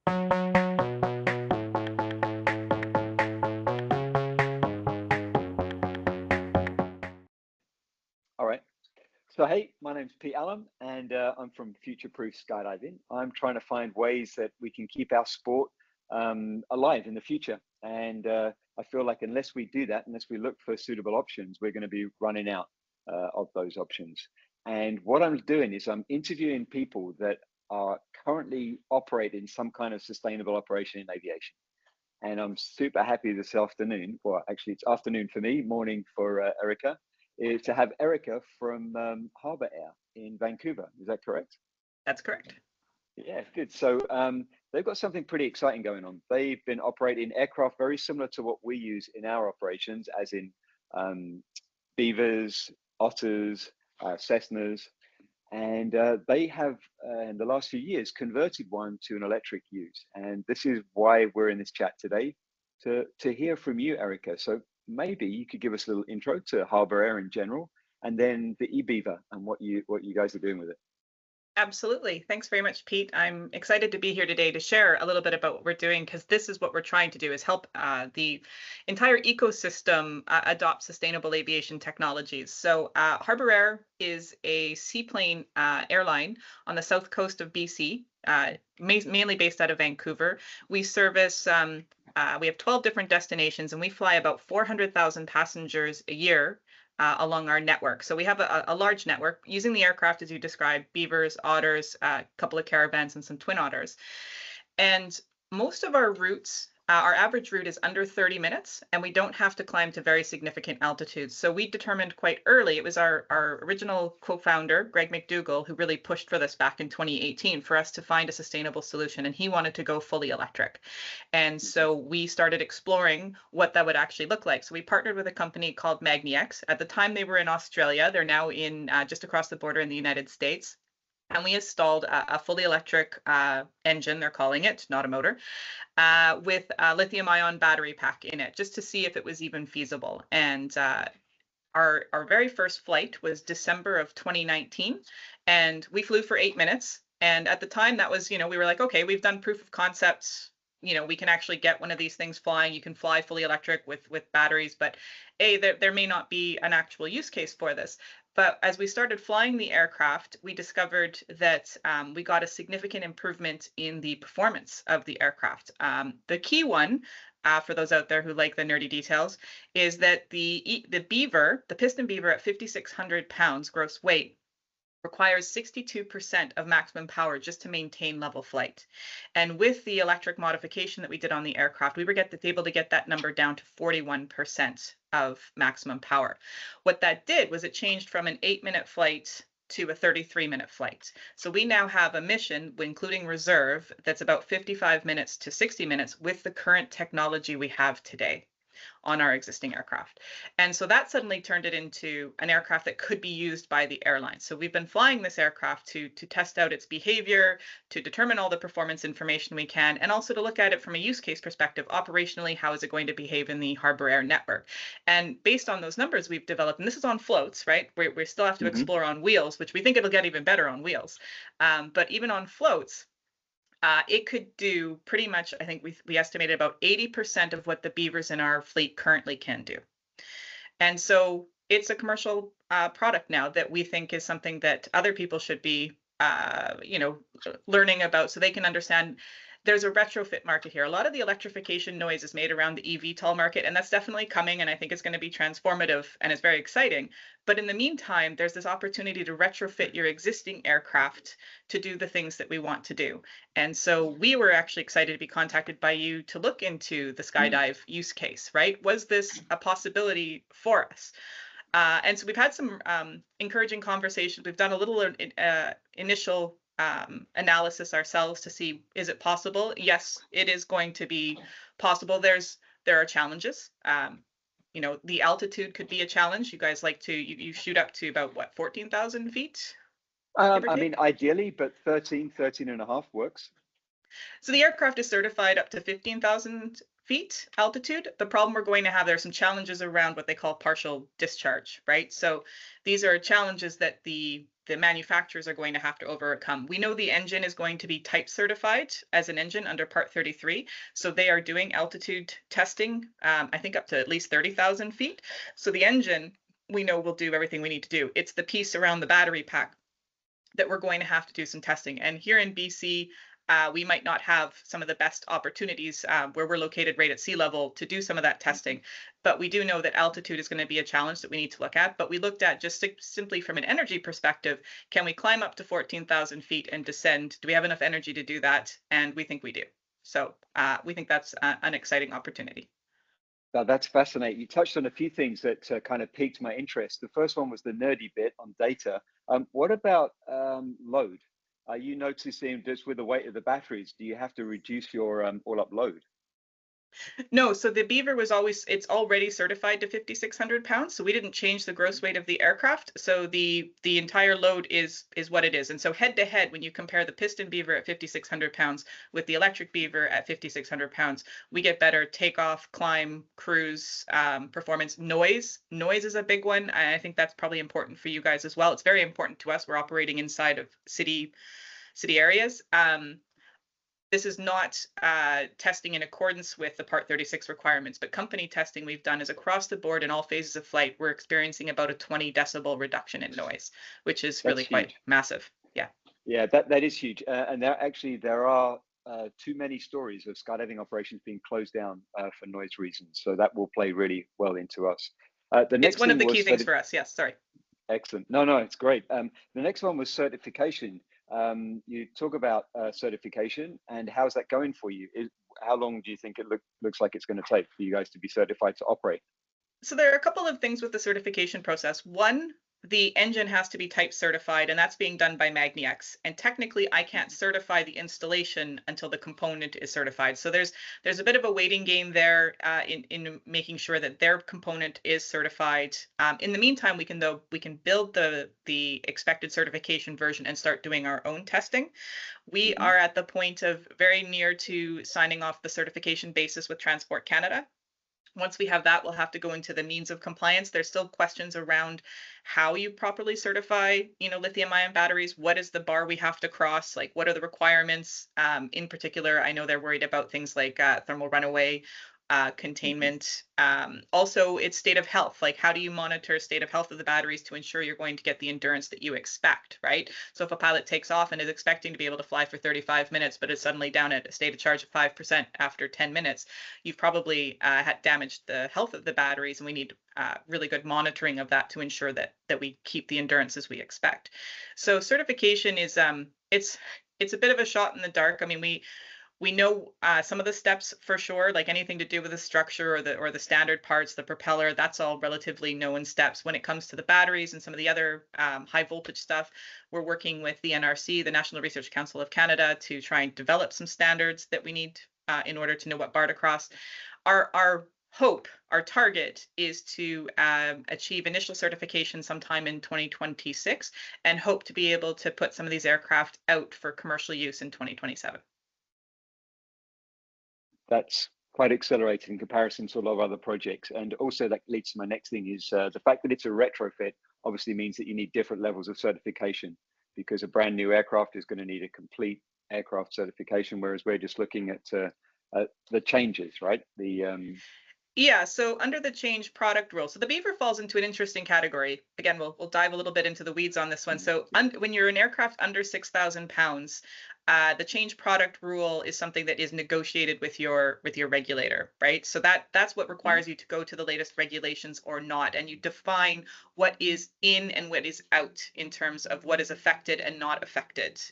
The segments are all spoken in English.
All right. So, hey, my name's Pete Allen, and I'm from Future Proof Skydiving. I'm trying to find ways that we can keep our sport alive in the future. And I feel like unless we do that, unless we look for suitable options, we're going to be running out of those options. And what I'm doing is I'm interviewing people that are currently operating some kind of sustainable operation in aviation. And I'm super happy this afternoon, well, actually, it's afternoon for me, morning for Erika, is to have Erika from Harbour Air in Vancouver. Is that correct? That's correct. Yeah, good. So they've got something pretty exciting going on. They've been operating aircraft very similar to what we use in our operations, as in um, Beavers, Otters, Cessnas, and they have in the last few years converted one to an electric use. And this is why we're in this chat today, to hear from you, Erika. So maybe you could give us a little intro to Harbour Air in general, and then the eBeaver and what you guys are doing with it. Absolutely. Thanks very much, Pete. I'm excited to be here today to share a little bit about what we're doing, because this is what we're trying to do, is help the entire ecosystem adopt sustainable aviation technologies. So Harbour Air is a seaplane airline on the south coast of BC, mainly based out of Vancouver. We service we have 12 different destinations, and we fly about 400,000 passengers a year along our network. So we have a large network using the aircraft, as you described: beavers, otters, a couple of caravans, and some twin otters. And most of our routes, our average route is under 30 minutes, and we don't have to climb to very significant altitudes. So we determined quite early, it was our original co-founder, Greg McDougall, who really pushed for this back in 2018 for us to find a sustainable solution, and he wanted to go fully electric. And so we started exploring what that would actually look like. So we partnered with a company called MagniX. At the time, they were in Australia. They're now in just across the border in the United States. And we installed a fully electric engine, they're calling it, not a motor, with a lithium-ion battery pack in it, just to see if it was even feasible. And our very first flight was December of 2019, and we flew for 8 minutes. And at the time, that was, we were like, okay, we've done proof of concepts. We can actually get one of these things flying. You can fly fully electric with batteries, but there may not be an actual use case for this. But as we started flying the aircraft, we discovered that we got a significant improvement in the performance of the aircraft. The key one, for those out there who like the nerdy details, is that the Beaver, the piston Beaver at 5,600 pounds gross weight, requires 62% of maximum power just to maintain level flight. And with the electric modification that we did on the aircraft, we were able to get that number down to 41% of maximum power. What that did was it changed from an 8-minute flight to a 33-minute flight. So we now have a mission, including reserve, that's about 55 minutes to 60 minutes with the current technology we have today on our existing aircraft. And so that suddenly turned it into an aircraft that could be used by the airline. So we've been flying this aircraft to test out its behavior, to determine all the performance information we can, and also to look at it from a use case perspective. Operationally, how is it going to behave in the Harbour Air network? And based on those numbers we've developed, and this is on floats, right? We still have to explore on wheels, which we think it'll get even better on wheels. But even on floats, it could do pretty much, I think we estimated about 80% of what the Beavers in our fleet currently can do. And so it's a commercial product now that we think is something that other people should be, learning about, so they can understand there's a retrofit market here. A lot of the electrification noise is made around the eVTOL market, and that's definitely coming, and I think it's going to be transformative, and it's very exciting. But in the meantime, there's this opportunity to retrofit your existing aircraft to do the things that we want to do. And so we were actually excited to be contacted by you to look into the skydive use case, right? Was this a possibility for us? And so we've had some encouraging conversations. We've done a little initial analysis ourselves to see, is it possible? Yes, it is going to be possible. There are challenges. The altitude could be a challenge. You guys like to, you shoot up to about what, 14,000 feet? I mean, ideally, but 13 and a half works. So the aircraft is certified up to 15,000 feet altitude. The problem we're going to have, there are some challenges around what they call partial discharge, right? So these are challenges that the manufacturers are going to have to overcome. We know the engine is going to be type certified as an engine under Part 33. So they are doing altitude testing, I think up to at least 30,000 feet. So the engine, we know, will do everything we need to do. It's the piece around the battery pack that we're going to have to do some testing. And here in BC, we might not have some of the best opportunities where we're located right at sea level to do some of that testing. But we do know that altitude is going to be a challenge that we need to look at. But we looked at just simply from an energy perspective, can we climb up to 14,000 feet and descend? Do we have enough energy to do that? And we think we do. So we think that's an exciting opportunity. Now, that's fascinating. You touched on a few things that kind of piqued my interest. The first one was the nerdy bit on data. What about load? Are you noticing just with the weight of the batteries, do you have to reduce your all-up load? No, so the Beaver was it's already certified to 5,600 pounds. So we didn't change the gross weight of the aircraft. So the entire load is what it is. And so head to head, when you compare the piston Beaver at 5,600 pounds with the electric Beaver at 5,600 pounds, we get better takeoff, climb, cruise, performance. Noise is a big one. I think that's probably important for you guys as well. It's very important to us. We're operating inside of city areas. This is not testing in accordance with the Part 36 requirements, but company testing we've done is across the board in all phases of flight. We're experiencing about a 20 decibel reduction in noise, which is really quite massive. Yeah. Yeah, that is huge. And there are too many stories of skydiving operations being closed down for noise reasons. So that will play really well into us. It's one of the key things for us. Yes, sorry. Excellent. No, it's great. The next one was certification. You talk about certification, and how's that going for you? How long do you think it looks like it's going to take for you guys to be certified to operate? So there are a couple of things with the certification process. One, the engine has to be type certified, and that's being done by magniX. And technically, I can't certify the installation until the component is certified. So there's a bit of a waiting game there in making sure that their component is certified. In the meantime, we can build the expected certification version and start doing our own testing. We are at the point of very near to signing off the certification basis with Transport Canada. Once we have that, we'll have to go into the means of compliance. There's still questions around how you properly certify, lithium-ion batteries. What is the bar we have to cross? Like, what are the requirements? In particular, I know they're worried about things like thermal runaway, containment. Also, it's state of health. Like, how do you monitor state of health of the batteries to ensure you're going to get the endurance that you expect, right? So if a pilot takes off and is expecting to be able to fly for 35 minutes, but is suddenly down at a state of charge of 5% after 10 minutes, you've probably had damaged the health of the batteries, and we need really good monitoring of that to ensure that we keep the endurance as we expect. So certification is it's a bit of a shot in the dark. I mean, we know some of the steps for sure, like anything to do with the structure or the standard parts, the propeller, that's all relatively known steps. When it comes to the batteries and some of the other high voltage stuff, we're working with the NRC, the National Research Council of Canada, to try and develop some standards that we need in order to know what bar to cross. Our hope, our target is to achieve initial certification sometime in 2026 and hope to be able to put some of these aircraft out for commercial use in 2027. That's quite accelerated in comparison to a lot of other projects. And also that leads to my next thing is the fact that it's a retrofit obviously means that you need different levels of certification, because a brand new aircraft is going to need a complete aircraft certification, whereas we're just looking at the changes, right? Yeah, so under the change product rule, so the Beaver falls into an interesting category. Again, we'll dive a little bit into the weeds on this one. So when you're an aircraft under 6,000 pounds, the change product rule is something that is negotiated with your regulator, right? So that's what requires you to go to the latest regulations or not, and you define what is in and what is out in terms of what is affected and not affected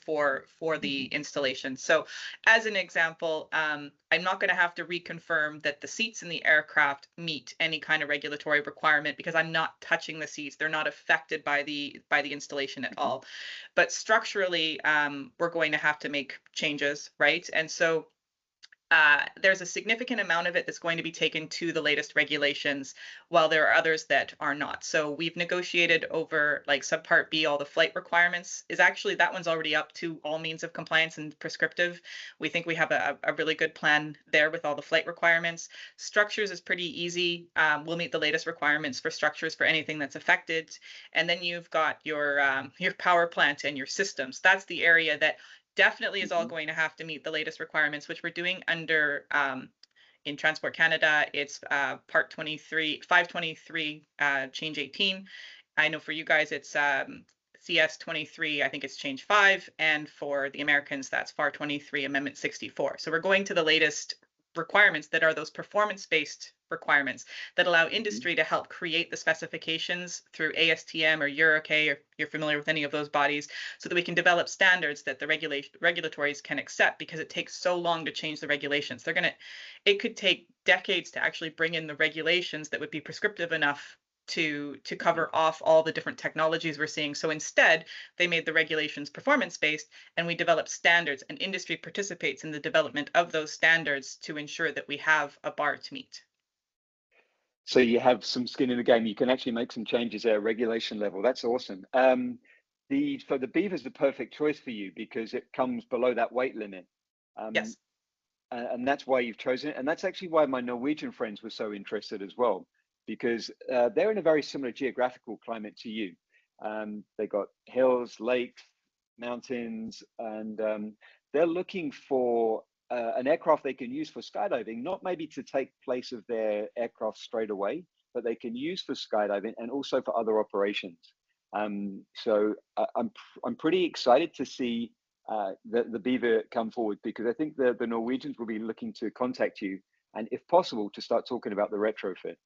for the installation. So as an example, I'm not going to have to reconfirm that the seats in the aircraft meet any kind of regulatory requirement because I'm not touching the seats. They're not affected by the installation at all. But structurally, we're going to have to make changes, right? And so there's a significant amount of it that's going to be taken to the latest regulations, while there are others that are not. So we've negotiated over like subpart B, all the flight requirements is actually, that one's already up to all means of compliance and prescriptive. We think we have a really good plan there with all the flight requirements. Structures is pretty easy. We'll meet the latest requirements for structures for anything that's affected. And then you've got your power plant and your systems. That's the area that definitely is all going to have to meet the latest requirements, which we're doing under in Transport Canada. It's part 23, 523, change 18. I know for you guys it's CS 23, I think it's change 5, and for the Americans that's FAR 23 Amendment 64. So we're going to the latest requirements that are those performance-based requirements that allow industry to help create the specifications through ASTM or EuroK, if you're familiar with any of those bodies, so that we can develop standards that the regulatories can accept, because it takes so long to change the regulations. It could take decades to actually bring in the regulations that would be prescriptive enough to cover off all the different technologies we're seeing. So instead, they made the regulations performance-based, and we develop standards, and industry participates in the development of those standards to ensure that we have a bar to meet. So you have some skin in the game. You can actually make some changes at a regulation level. That's awesome. The Beaver is the perfect choice for you because it comes below that weight limit. Yes. And that's why you've chosen it. And that's actually why my Norwegian friends were so interested as well, because they're in a very similar geographical climate to you. They got hills, lakes, mountains, and they're looking for an aircraft they can use for skydiving, not maybe to take place of their aircraft straight away, but they can use for skydiving and also for other operations. So I'm pretty excited to see the Beaver come forward, because I think the Norwegians will be looking to contact you, and if possible, to start talking about the retrofit.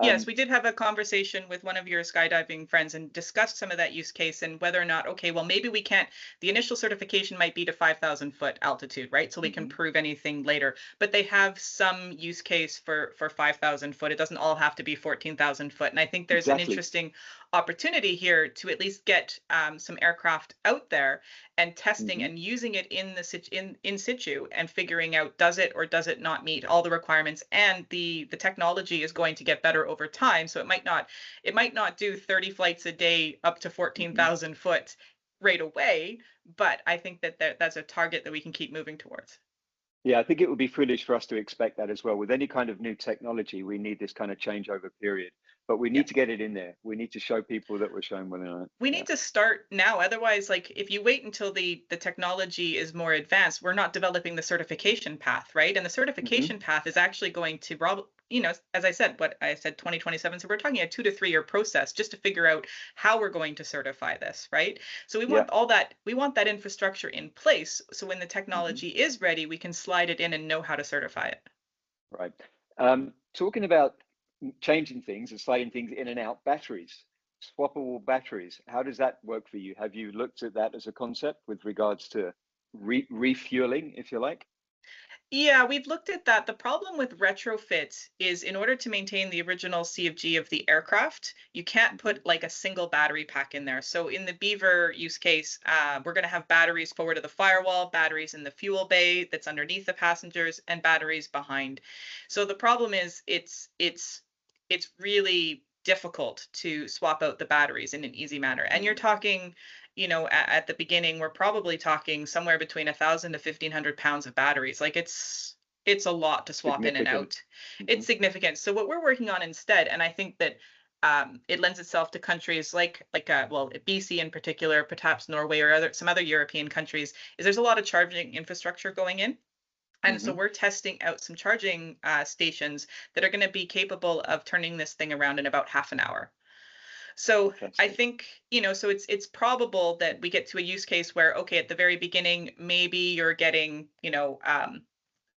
Yes, we did have a conversation with one of your skydiving friends and discussed some of that use case and whether or not, okay, well, maybe we can't, the initial certification might be to 5,000 foot altitude, right? So we can prove anything later, but they have some use case for 5,000 foot. It doesn't all have to be 14,000 foot. And I think there's an interesting opportunity here to at least get some aircraft out there and testing and using it in situ and figuring out, does it or does it not meet all the requirements? And the technology is going to get better over time, so it might not do 30 flights a day up to 14,000 foot right away, but I think that's a target that we can keep moving towards. Yeah, I think it would be foolish for us to expect that as well. With any kind of new technology, we need this kind of changeover period, but we need to get it in there. We need to show people that we're showing whether or not. We need to start now. Otherwise, like if you wait until the technology is more advanced, we're not developing the certification path, right? And the certification path is actually going to, as I said, 2027. So we're talking a 2 to 3 year process just to figure out how we're going to certify this, right? So we want all that, we want that infrastructure in place. So when the technology is ready, we can slide it in and know how to certify it. Right. Talking about changing things and sliding things in and out, batteries, swappable batteries. How does that work for you? Have you looked at that as a concept with regards to refueling, if you like? Yeah, we've looked at that. The problem with retrofit is in order to maintain the original C of G of the aircraft, you can't put like a single battery pack in there. So in the Beaver use case, we're going to have batteries forward of the firewall, batteries in the fuel bay that's underneath the passengers, and batteries behind. So the problem is it's really difficult to swap out the batteries in an easy manner. And you're talking, at the beginning, we're probably talking somewhere between 1,000 to 1,500 pounds of batteries. Like it's a lot to swap in and out. It's significant. So what we're working on instead, and I think that it lends itself to countries like BC in particular, perhaps Norway or some other European countries, is there's a lot of charging infrastructure going in. And so we're testing out some charging stations that are going to be capable of turning this thing around in about half an hour. So I think, so it's probable that we get to a use case where, okay, at the very beginning, maybe you're getting,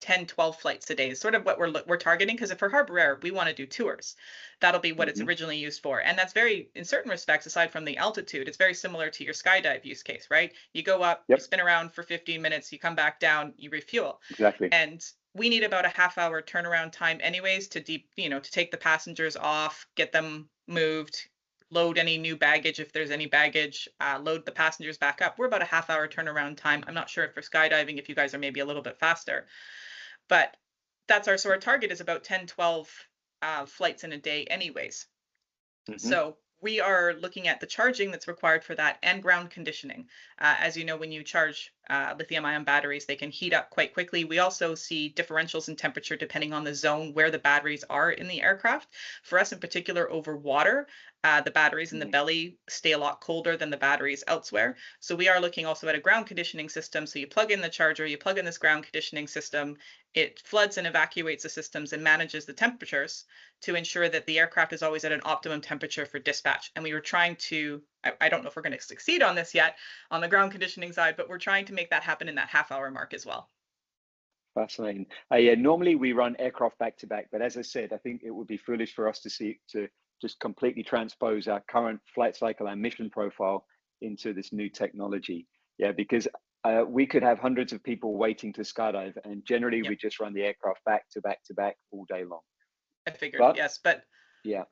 10, 12 flights a day is sort of what we're targeting. Because for Harbour Air, we want to do tours. That'll be what it's originally used for. And that's in certain respects, aside from the altitude, it's very similar to your skydive use case, right? You go up, you spin around for 15 minutes, you come back down, you refuel. Exactly. And we need about a half-hour turnaround time anyways to take the passengers off, get them moved, load any new baggage if there's any baggage, load the passengers back up. We're about a half-hour turnaround time. I'm not sure if for skydiving, if you guys are maybe a little bit faster. But that's our sort of target is about 10, 12 flights in a day anyways. Hmm. So we are looking at the charging that's required for that and ground conditioning. As you know, when you charge lithium-ion batteries, they can heat up quite quickly. We also see differentials in temperature depending on the zone where the batteries are in the aircraft. For us in particular, over water, the batteries in the belly stay a lot colder than the batteries elsewhere. So we are looking also at a ground conditioning system. So you plug in the charger, you plug in this ground conditioning system, it floods and evacuates the systems and manages the temperatures to ensure that the aircraft is always at an optimum temperature for dispatch. And we were trying to, I don't know if we're going to succeed on this yet on the ground conditioning side, but we're trying to make that happen in that half-hour mark as well. Fascinating. Yeah, normally we run aircraft back to back, but as I said, I think it would be foolish for us to just completely transpose our current flight cycle and mission profile into this new technology. Yeah, because we could have hundreds of people waiting to skydive, and generally Yep. we just run the aircraft back to back to back all day long. I figured, But yes, but yeah,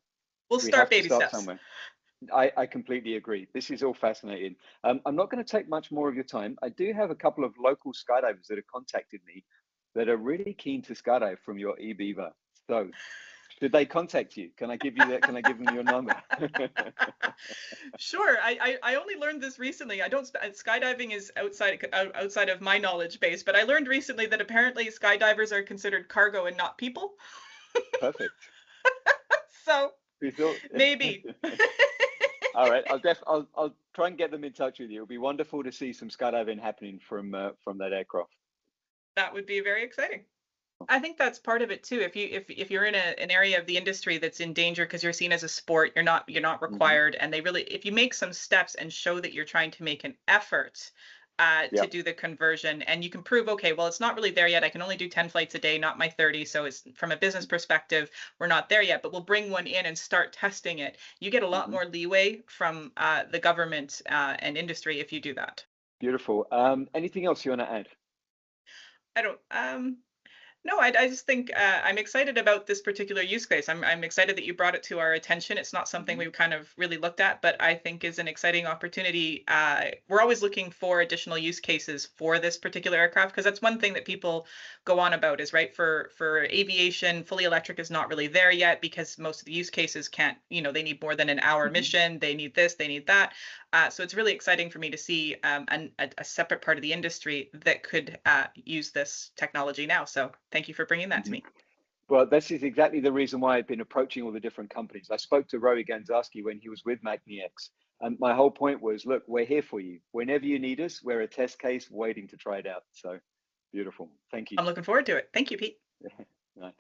we'll we start have to baby start steps. somewhere. I completely agree. This is all fascinating. I'm not going to take much more of your time. I do have a couple of local skydivers that have contacted me that are really keen to skydive from your eBeaver. So should they contact you? Can I give you that? Can I give them your number? Sure. I only learned this recently. I don't skydiving is outside of my knowledge base, but I learned recently that apparently skydivers are considered cargo and not people. Perfect. So We thought. maybe. All right. I'll try and get them in touch with you. It'll be wonderful to see some skydiving happening from that aircraft. That would be very exciting. I think that's part of it too. If you're in an area of the industry that's in danger because you're seen as a sport, you're not Hmm. required, and they really, if you make some steps and show that you're trying to make an effort to Yeah. do the conversion, and you can prove, okay, well, it's not really there yet. I can only do 10 flights a day, not my 30. So it's from a business perspective, we're not there yet, but we'll bring one in and start testing it. You get a lot Hmm. more leeway from the government and industry if you do that. Beautiful. Anything else you want to add? I don't. No, I just think I'm excited about this particular use case. I'm excited that you brought it to our attention. It's not something Hmm. we've kind of really looked at, but I think is an exciting opportunity. We're always looking for additional use cases for this particular aircraft because that's one thing that people go on about is right for aviation. Fully electric is not really there yet because most of the use cases can't. They need more than an hour Hmm. mission. They need this. They need that. So it's really exciting for me to see a separate part of the industry that could use this technology now. So thank you for bringing that to Hmm. me. Well, this is exactly the reason why I've been approaching all the different companies. I spoke to Rory Ganzarski when he was with MagniX, and my whole point was, look, we're here for you. Whenever you need us, we're a test case waiting to try it out. So beautiful. Thank you. I'm looking forward to it. Thank you, Pete. Nice.